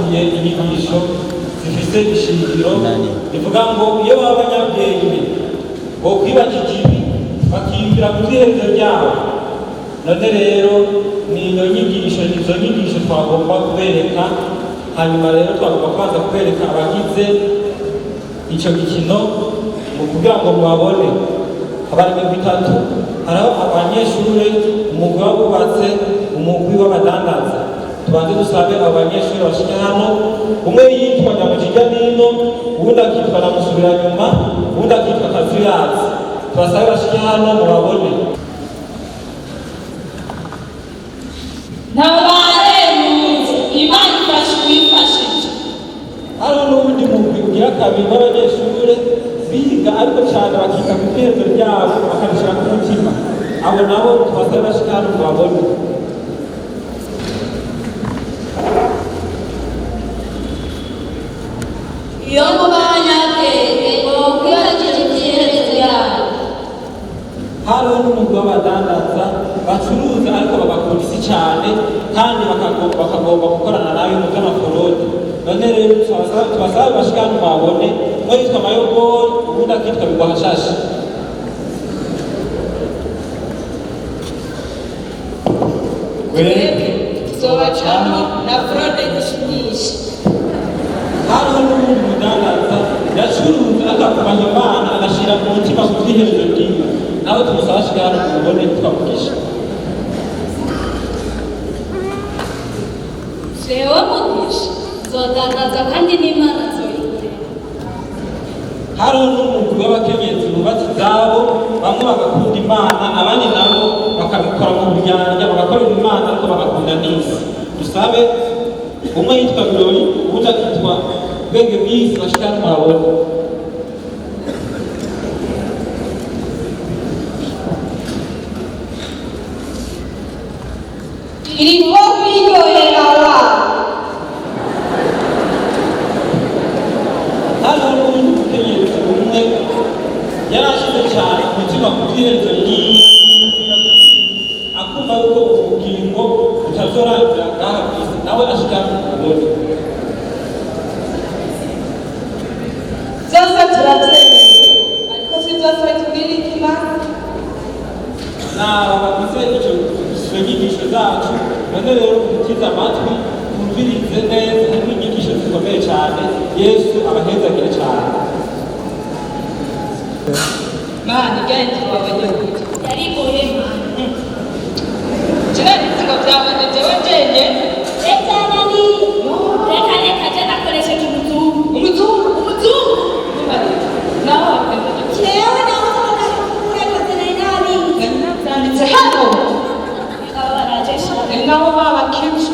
bakurikiye inyigisho zifite ishingiro rivuga ngo iyo baba abanyabwenge bo kwibagije ibi bakiyumvira ku iherezo ryabo. None rero ni izo nyigisho twagomba kubereka. Hanyuma rero twagomba kubanza kubereka abagize icyo gikino mu kugira ngo mubabone. Abari mirongo itatu, hariho abanyeshuri, umugwi w'abubatse, umugwi w'abadandaza. Tubanze dusabe abo banyeshuri bashike hano, umwe yitwa Nyamujija Nino, uwundi akitwa Namusubiranyuma, uwundi akitwa Kazuyazi. Tubasabe bashike hano mubabone. Imana ifashije. Hariho n'ubundi mugwi ugira kabiri w'abanyeshuri biga ariko cyane bakita ku iherezo ryabo bakabishyira ku mutima. Abo nabo tubasabe bashike hano mubabone. Iyo muba abanyabwenge bokwibagije iherezo ryabo. Hariho n'umugwi w'abadandaza bacuruza ariko babakunda cyane kandi bakagomba gukorana nawe mu by'amaforode. None rero tubasabe bashike hano mubabone. Umwe yitwa Mayogori, uwundi akitwa Bigwahashashe. Twebwe tuzobacamo na forode gushimisha. Hariho n'ubundi mudandaza yacuruza akakumanya Imana agashyira mu mutima ku bw'iherezo ryiwe. Nawe tumusaba bashike hano mubabone twavugisha. Jewe Mugisha zodandaza kandi n'Imana zoyitera. Hariho n'umugwi w'abakenyezi bubatse izabo, bamwe bagakunda Imana abandi nabo bakabikora mu buryarya, bagakorera Imana ariko bagakunda n'isi. Dusabe umwe yitwa Birori, uwundi akitwa Bwenge bw'isi bashike hano mubabone. Iriko kwiryohera abantu. Hariho n'ubundi mukenyezi umwe yarashize cyane umutima ku bw'iherezo ryiwe, akumva yuko ubugingo butazorangira ngaha ku isi, nawe ashike hano mubabone. Byose turabyemeye ariko si byose tubwira Imana. Naba bagize izo nyigisho zacu, none rero mutize amatwi twumvirize neza. Harimo inyigisho zikomeye cyane. Yesu abahezagire cyane. Mana iganje wabonye gute? Yarigoye Mana. Kirari ngo byabone jewe njenye. Reka je nakoresheje umuzungu. Naho wakwenda. Jewe naho urakaze nabi. Byanditse hano. Ngaho babakije.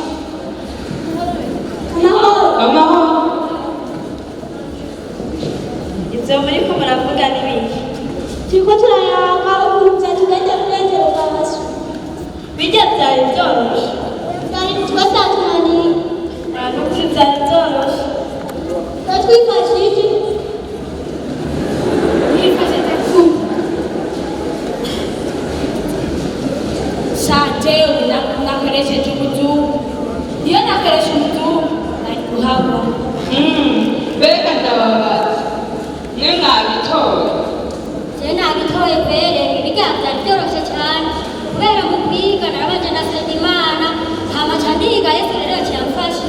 Amahoro. Ibyo muri ko muravuga n'ibindi. Turiko turayanga ukuntu byatugenda kurengera ubwabazo. Bijya byari byoroshye. Byari twasatunaniye. N'ukuri byari byoroshye. Twifashije. Twifashije Shajewe nakoresheje umuzungu. Iyo nakoresha umuzungu nari kuhagwa. Mbega ndababaza. Mwe mwabitoye. Je nabitoye kwere ibiga byari byoroshye cyane. Kubera mu kwiga narabanje ndasenga Imana, hama candiga Yesu rero cyamfasha.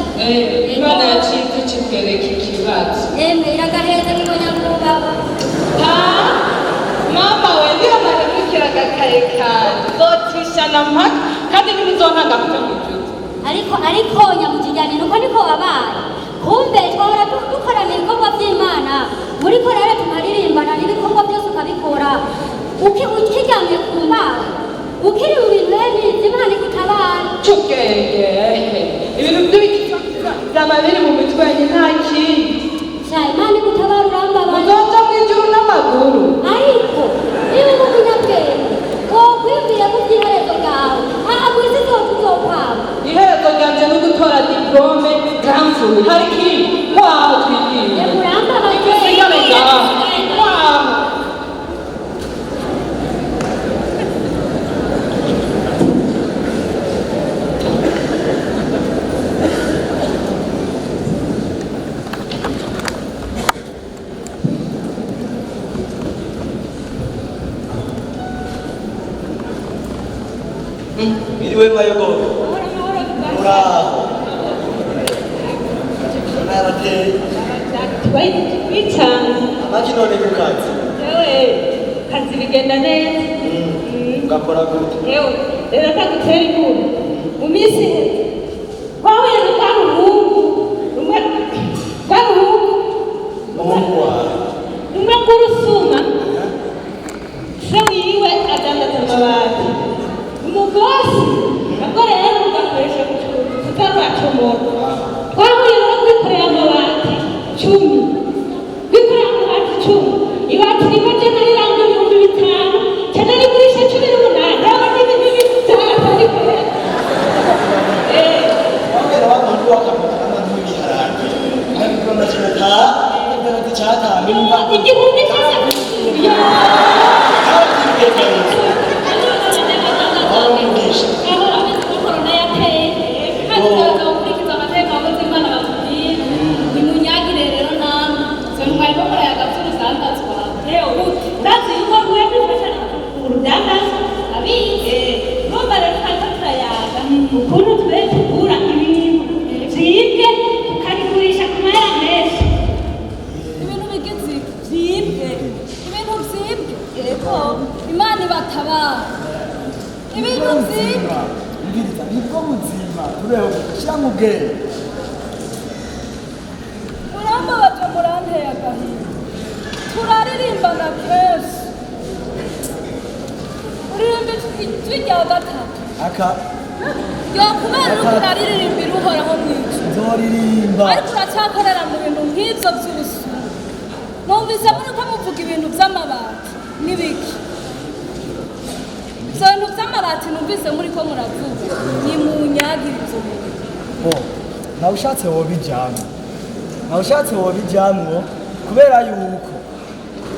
Imana yacize kikwereka ikibazo. Iragaheza kibonya kuba. Mama we ndiho maremukira agakaye kanje. Zotishana mpaka kandi ntibizontaga kuja mu ijuru. Ariko Nyamujijani nuko niko wabaye. Kumbe twahora dukorana ibikorwa by'Imana. Muri ko rero tukaririmbana n'ibikorwa byose ukabikora. Ukiryamye ku Mana. Ukiri mu bintu n'izi Imana igutabara. Tugenge ibintu by'ibiki byaba biri mu mitwe yanjye nta kindi. Imana igutabara urambabaye. Muzoja mu ijuru n'amaguru. Ariko niba uri umunyabwenge wokwibwira ku bw'iherezo bwawe. Mu isi zose uzokwama. Iherezo ryanje no gutora diplome gramfuye. Hari ikindi waho twigiye. Urambabaye. Sigare ngaho. Waho. Mwiriwe mayogo. Muraho. Narateye. Wicana. Amaji none kukazi. Ewe, kazi bigenda neza. Ugakora gute? Ewe, rero ndagutera inkuru. Mu minsi iheze, twahuye n'urwaruhungu. Umuhungu wawe. Rumwe rw'urusuma. Se wiwe adandaza amabati. Umugosi, nabwo rero ugakoresha tutazacomora. Twahuye no kwikorera amabati 10. Kwikorera amabati 10. Ibati rimwe ryo nariranga 5,000. Cyane rigurisha 18. Nawe n'ibintu bitatu rikorera. Wabera abantu bakamutana n'ubiharage. Ariko ndashaka ndabona cyata nimba. Igihumbi cyose. Ukuntu twe tugura ibintu byibwe tukabigurisha ku mahera menshi. ibintu bigeze byibwe ibintu byibwe yego imana ibatabara ibintu byibwe Mbiriza nibwo muzima tubeho gushyira mu bwenge. muramba baje muranteye agahinda turaririmbana kenshi uririmba ijwi rya gatatu Aka yokubera uriko uraririmbira uhoraho mwinshi nzoririmba. ariko uracyakorera mu bintu nk'ibyo by'ubusuma numvise muriko muvuga ibintu by'amabati n'ibiki ibyo bintu by'amabati numvise muriko muravuga ni mu nyagire ibyo bintu Nawe ushatse wobijyamo. Nawe ushatse wobijyamo kubera yuko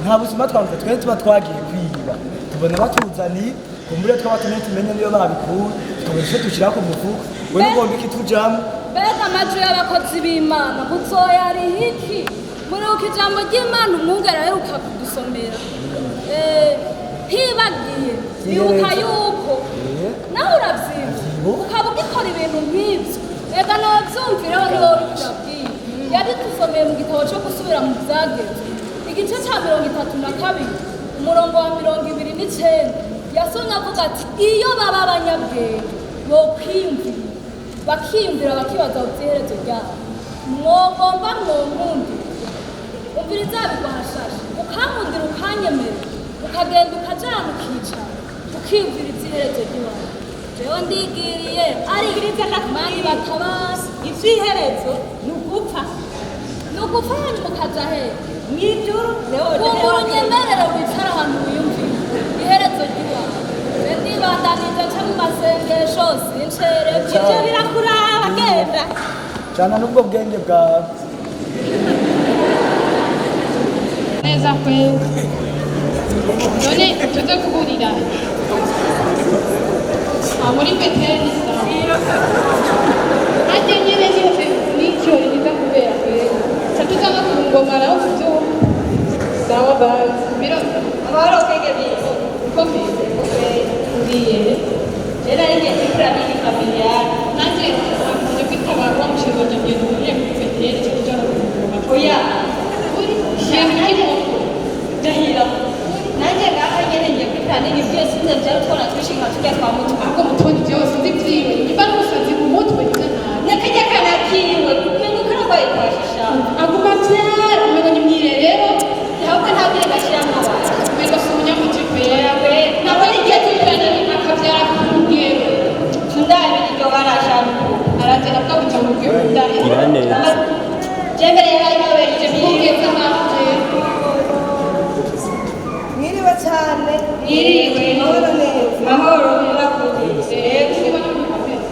nta busuma twavuze twe tuba twagiye kwiba. Tubona batuzaniye kumbure tw'abatumye tumenye niyo babikuye tubona icyo dushyira ku mufuka. We n'ugomba iki tujyamo. mbega amajwi y'abakozi b'imana muzoyariha iki muribuka ijambo ry'imana umwungere aheruka kudusomera ntibagiye bibuka yuko nawe urabyimva ukaba ugikora ibintu nk'ibyo reka nabyumvireho niba uri kurabwira yadusomeye mu gitabo cyo gusubira mu byagezwe igice cya 32 umurongo wa 29 yasomye avuga ati iyo baba abanyabwenge bokwiyumvira bakiyumvira bakibaza ku iherezo ryabo mwogomba mwonkundi umviriza bigwashashe ukankundira ukanyemera ukagenda ukajana ukicara ukiyumvira iby'iherezo ry'iwawe jewe ndigiriye arigiriza nakumani batabasi iby'iherezo ni ugupfa hanyuma ukaja hehe mw'ijuru kungura unyemerere wicara ahantu wiyumvira iherezo ry'iwawe je ndibandanije nca mu masengesho sincerevye ivyo birakuraba genda Jana n'ubwo bwenge bwawe. neza kweli none tuze kuburira muri Beteli hajye nyine n'icyo riza kubera kweli tuza no ku ngoma naho kubyo sawa bazi biro amahoro kege bizo uko mbizi uriye era yenge ikura ni familia nanje nje kwitaba kwa mshizo jamye nuriye ku Beteli cyo kujana ku ngoma oya uri shaka jahila nanje ngaha nyene nje kwitana ni byose nje twona twishinga tujya kwa mutu ako mutoni byose ndivyiwe ibana musazi ku mutwe nakajya kana kiwe kumengo kana kwa ikwashisha aguma cyara umengo ni mwire rero ntabwo ntabire gashira nk'abana umengo si umunyamujipe yawe ntabwo ari igihe tujana akabyara kungero tundaye ibyo barashaka aragera bwa buca mu kwikundana jembere yari nawe je bigeza hanze Mwiriwe cyane. Mwiriwe. Mahoro neza. Mahoro murakoze. Kuba no mukapera.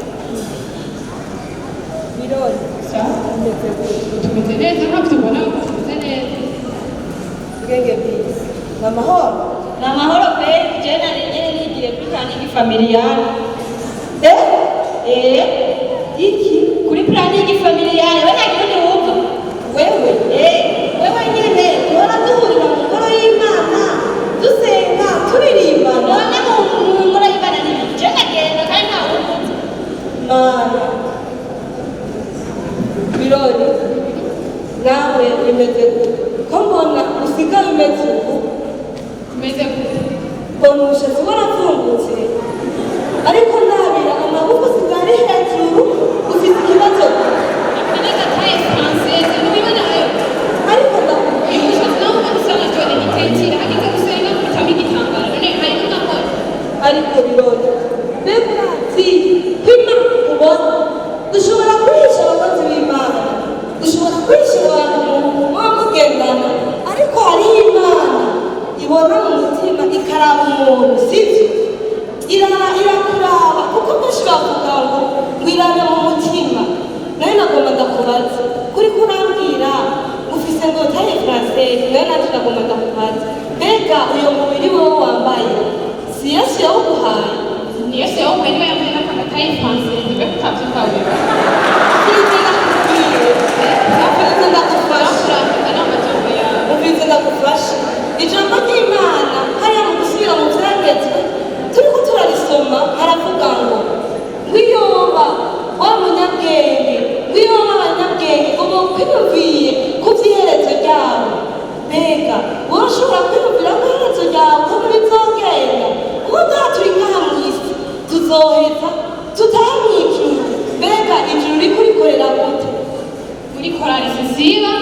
Birori. Tumeze neza ntabwo tubona tumeze neza. Ubwenge bwiza. Ni amahoro. Na mahoro pe jena nyene nigire planning familiar. Iki kuri planning familiar banagira ni wumva. Wewe wewe nyene ora duhurira mu ngoro y'Imana dusenga turirimba none mu ngoro y'Imana ni jena genda kandi nta birori nawe bimeze gute ko mbona usigaye umeze uku tumeze gute mbona umushatsi waravungutse ariko ndabira amaboko usigaye ari hejuru ufite ikibazo ineza taye francese ntubibona ayo ariko ndakubwira umushatsi nawe uba usa nka jone gitekera ageze gusenga bitamo igitambaro none harimo n'akora ariko birori mbega urazi kwima ubona ushobora kwihisha abakozi b'imana ushobora kwihisha abantu muba mugendana ariko hariho imana ibona mu mutima ikaraba umuntu sibyo irakuraba kuko benshi bavuga ngo irabe mu mutima nawe nagomba ndakubaza kuri kurambwira ufise ngo taye francese nawe natwe nagomba ndakubaza mbega uyo mubiri wowe wambaye si yesu yawuguhaye niyo se wowe niwe yambaye n'akana taye francese niwe kutabyumva wewe ndagufasha ijambo ry'imana hariya mu gusubira mu byagezwe turiko turarisoma haravuga ngo wiyoba wa munyabwenge wiyoba abanyabwenge ubu kwiyumviye ku by'iherezo ryabo mbega woshobora kwiyumvira ko iherezo ryawe ko bizogenda kuko ngaha turi ngaha mu isi tuzoheza tutahe mu ijuru mbega ijuru riko rikorera gute muri korali sisiba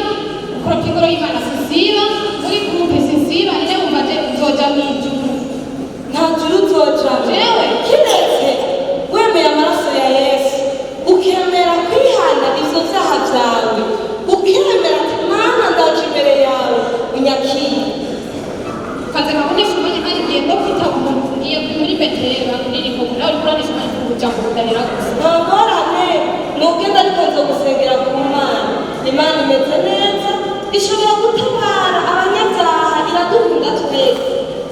ukora pigoro y'imana sisiba muri groupe sisiba ine wumvaje uzoja mu ijuru nta juru uzoja jewe kiretse wemeye amaraso ya yesu ukemera kwihana ivyo vyaha vyawe ukemera ati mana ndaje imbere yawe unyakire kaze kabonesha umwanya hari igihe ndo kwita umuntu ngiye muri betelehemu bakuririmbo nawe uriko uranisha umwanya kuja kurudanira gusa nta ngorane nugenda ariko nzogusengera ku mana imana imeze neza ishobora gutabara abanyabyaha iradukunda twese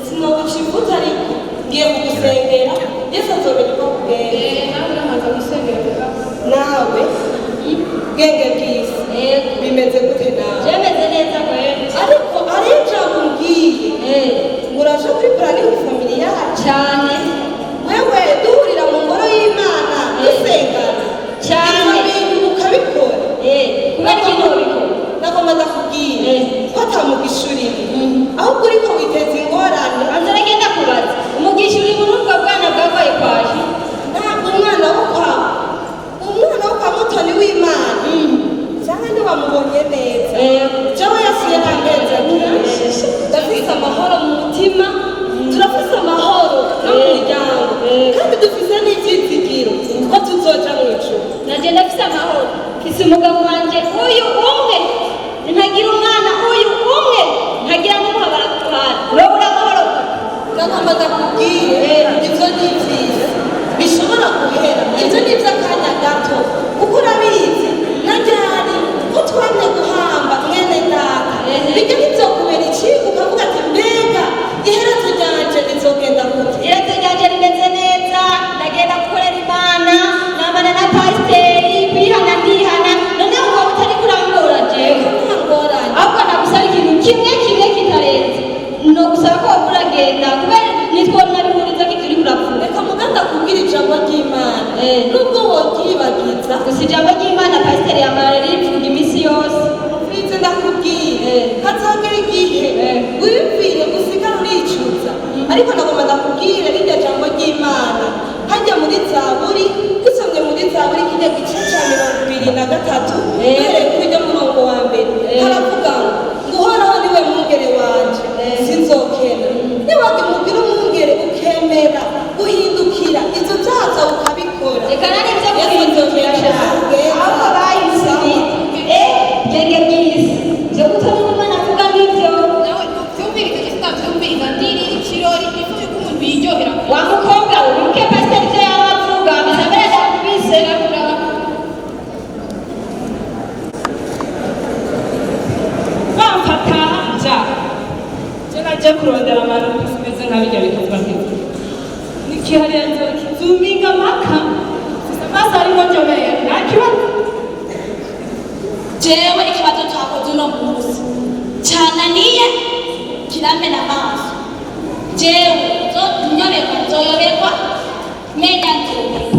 sinoguca imbuto ariko ngiye kugusengera yesu azomenya uko kubwenge nawe uramaze gusengera nawe bwenge bw'isi bimeze gute nawe byemeze neza kweli ariko ari ijambo mbwiye ngo uraje kuri planning familiale cyane wewe duhurira mu ngoro y'imana dusengana cyane ibyo bintu ukabikora kubera ikintu ubikora nagomba ndakubwira ko atamugisha urimo ahubwo uriko witeza ingorane banza aragenda kubaza umugisha uri muri ubwo bwana bwabaye kwaje ntabwo umwana wo kwa mutoni w'imana cyangwa ntiwamubonye neza jewe yasuye ntambenza ndafise amahoro mu mutima turafise amahoro no mu muryango kandi dufise n'ivyizigiro ko tuzoja mu ijuru nanje ndafise amahoro mfise umugabo wanje uyu umwe ntagira umwana uyu umwe ntagira n'umuhabara ku ruhande urabura amahoro nagomba ndakubwire ivyo ni vyiza bishobora guhera ivyo ni ivy'akanya gato kuko urabizi na ryari ko twamye guhamba mwene data bijya bizokubera icigwa ukavuga ati mbega iherezo ryanje rizogenda gute iherezo ryanje rimeze neza ndagenda gukorera imana namana na pasiteri kwihana ndihana noneho ukaba utari kurangura jewe nta ngorane ahubwo nagusaba ikintu kimwe kitarenze no gusaba ko waba uragenda kubera nitwona bihuriza ko turi kurapfura reka muganda kubwira ijambo ry'imana nubwo wogyibagiza gusa ijambo ry'imana pasiteri yamara rivuga iminsi yose mfize ndakubwire hazogera igihe wiyumvire usigara uricuza ariko nagomba ndakubwire rirya jambo ry'imana hajya muri zaburi dusomye muri zaburi kijya gice ca 23 uhereye kuri ryo murongo wa mbere haravuga ngo uhoraho niwe mwungere wanje sinzokena niwagimubwira umwungere ukemera guhindukira ivyo vyaza ukabikora reka nani byo guhindukira cyane ahubwo bayisiri genge bw'isi byo gutuma umwana avuga n'ibyo nawe ntubyumvirize cyangwa utabyumviriza ndiri ikirori ifu yuko umuntu yiryohera wa mukobwa we uke pasiteri ibyo yaba avuga bisabira yakubise bamfata nja je naje kurondera abantu bimeze nka bijya bikavuga nti nikihariya nzo kizuminga maka sasa ariko njomeye nta kibazo jewe ikibazo cyakoze uno munsi cyananiye kiramena amaso jewe nzoyoberwa menya nzoberwa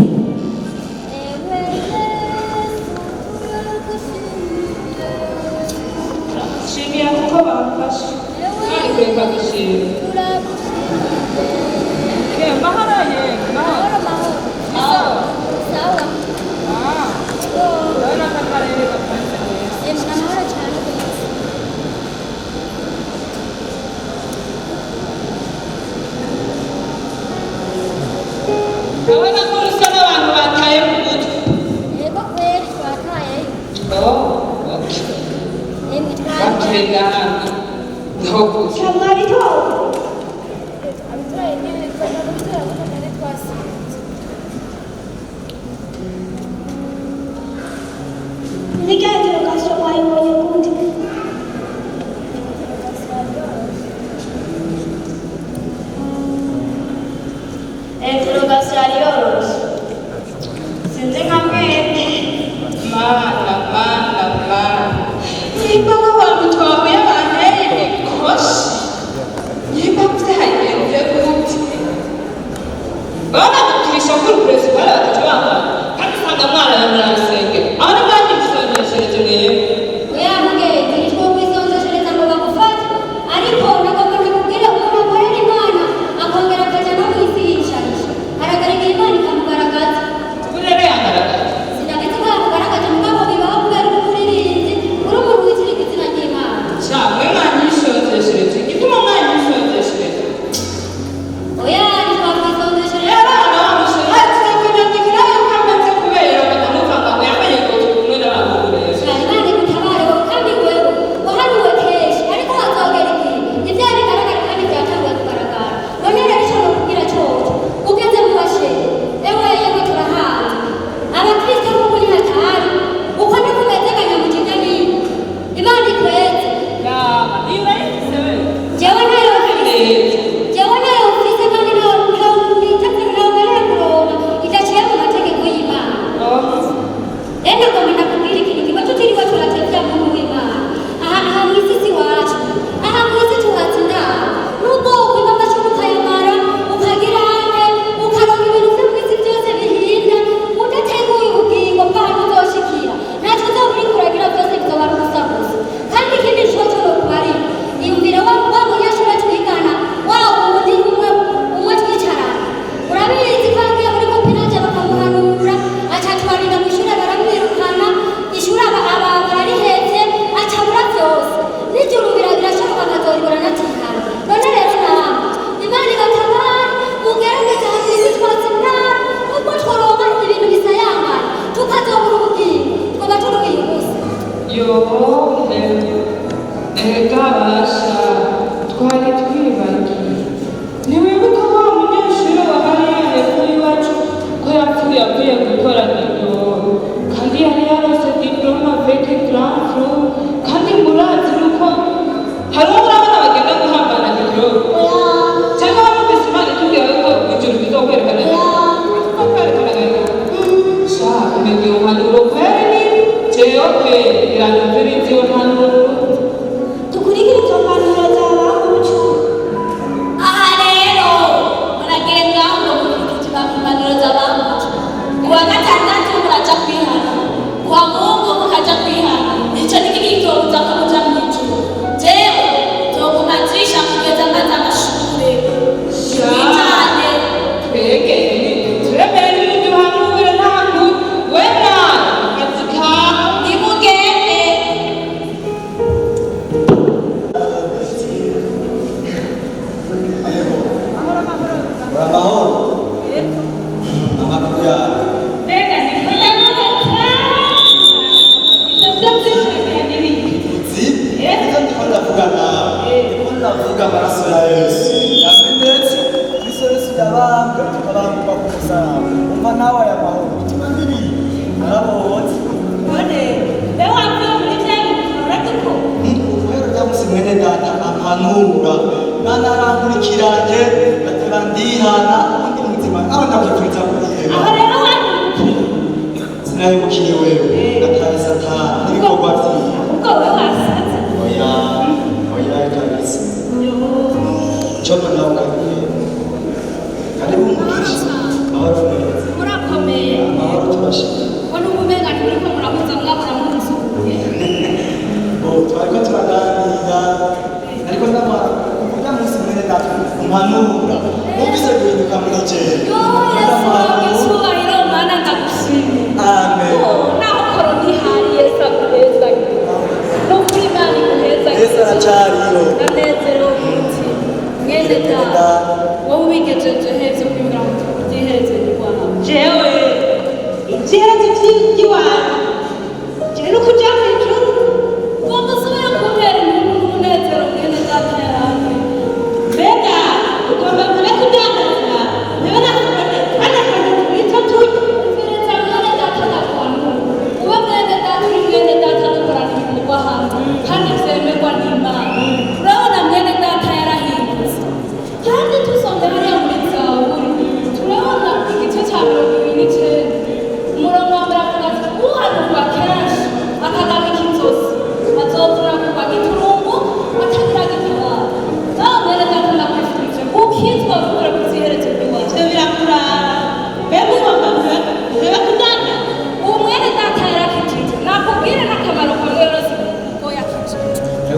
twenga ndokuze nimba nk'abantu twahuye banteye ikoshi nimba byagenze gute banaguturisha kuri perezida baraje bambara kandi usanga mwarayamurasengera aho n'abandi bisonjeshereje rero oya mugenzi nitwo kwisonzeshereza ngo bagufate ariko nagomba nakubwira umuntu akorera imana akongera akaja no kwisihishahisha aragaragara imana ikamugaragaza ubu rero yagaragaza sinageze ko yamugaragaje mugabo bibaho kubera umuririmbyi uri umuntu wikiri ku izina ry'imana cyangwa mwanyishonjeshereje igituma mwanyishonjeshereje oya nitwo kwisonzeshereza rero abana bamushe hati kunyandikira yuko amaze kubera batamuvanga ngo yamenye ngo turi kumwe n'abantu rero imana igutabare wowe kandi wewe wahanuwe kenshi ariko hazogera igihe ibyaha bigaragara kandi byatanguye kugaragara none rero icyo nokubwira cyose ugeze mu bashere ewe yewe turahazi abakristo b'ubu ni hatari uko ni kumezeganya mu kigani imana ikweze jewe nayo jewe nayo mfise kandi ntawubereye kuronka idaciye mu mategeko y'imana rero nagomba nakubwira ikintu kimwe tutiriwe turatevya muntu w'imana aha mw'isi wacu aha mw'isi tuhatse indaro nubwo ukwiga amashuri ukayamara ukagira ane ukaronka ibintu vyo mw'isi vyose bihinda udateguye ubugingo bw'ahantu uzoshikira ntaco uzoba uriko uragira vyose bizoba ari ubusa gusa kandi ikindi nico conokubarira iyumvire wa munyeshure twigana wa wundi umwe twicarana urabizi ko yagiye muri kopinaje bakamuhanura acatwarinda mw'ishure baramwirukana ishure bararihevye acabura vyose n'ijuru birashoboka akazoribura natihana none rero nawe imana igatabara mugerageze hamwe isi twose ntara nubwo tworonka ibintu bisayangana tukazobura ubugingo twoba turuhiye ubusa yo ega basha twari twibagiwe ntiwibuka wa munyeshuri wahariye hepfo y'iwacu ko yapfuye avuye gukora diplome kandi yari yarose diplome avec grand fru kandi murazi nuko hari uwo murabona bagenda guhambana diplome cyangwa barumvise imana itubwira yuko ijuru rizokwerekana sha umenya iyo mpanuro kweri jewe kweri iranumviriza iyo mpanuro dukurikire izo mpanuro z'abakucu aha rero muragenda ngo mukurikire impanuro z'abakucu kuwa gatandatu muraja kwihana kuwa mungu mukaja kwihana ico ni kikitobuza kamuja mw'ijuru jewe nzoguma nzisha kugeza maze amashure witane twege turemere ibintu uhanure ntabwo wena akazi kawe nimugende Amahoro. Amakuru yawe. mbega Uzi? Nicyo ndiko ndavuga nawe. Ndiko ndavuga amaraso ya Yesu. Yamenetse. Kristo Yesu yabambwe, tukabambwa ku musaraba. Umva nawe aya mahoro. Bituma ndirimba. Narabonye. none mbe wapfuye muri vya bintu uratuko Kubera byamusi mwene data ampanura. Nanarangurikiranye. Gatera ndihana. Undi mutima. Aho ndakwifuriza kuriheba. aho rero wanukiye Sinahemukiye wewe. Gataye satani. N'ibikorwa vyiwe. ubwo we wasaze Oya kabisa. Choma na ukabie. Karibu mkisha. Mahoro neza. murakomeye Mahoro tubashika. mbona ubumenga turiko murahuza mwabura munsukuye Twariko turaganira. Ariko ndamara kuvuga munsi mwene data umpanura. Numvise guhinduka muri jewe. icyubahiro mana ndagushimiye Amen. naho korona ihari yesu aguhezanye no kuri imana iguhezanye Yesu aracariho. ndanezerewe umutima mwene data wowe ubigejeje heza kwibwira ngo tubyihereze rwawe jewe ibyihereze by'iwanyu jewe no kuja mw'ijuru ugomba usubire kuntera inkuru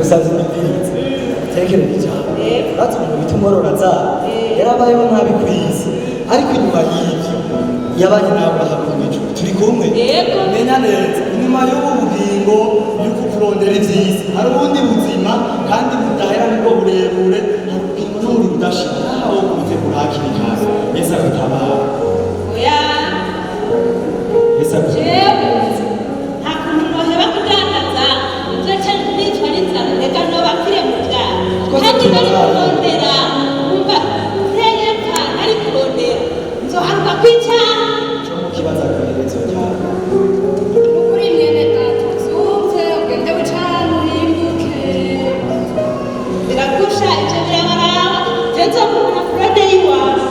gusaza imibirizi tekerera ijambo urazi umuntu bita umworora yarabayeho nabi ku isi ariko inyuma y'ibyo yabanye n'Aburahamu mu ijuru turi kumwe menya neza inyuma y'ubu bugingo y'uko kurondera ivy'isi hari ubundi buzima kandi budahera nibwo burebure hari ubugingo n'ubundi budashira aho kuze kurakira ikaze Yesu agutabara Yesu agutabara nta kuntu noheba kudandaza ibyo cyane nitwa n'inzara reka nobapfire mu byaha kandi nari kurondera wumva nteyeka nari kurondera nzoharuka kw'icyaha cyo mu kibazo akaherezo ryawe Nukuri mwene data zumve ubwenge bucana urimbuke biragusha ibyo birabaraba ndetse umuntu akurode y'iwawe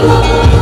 Thank you.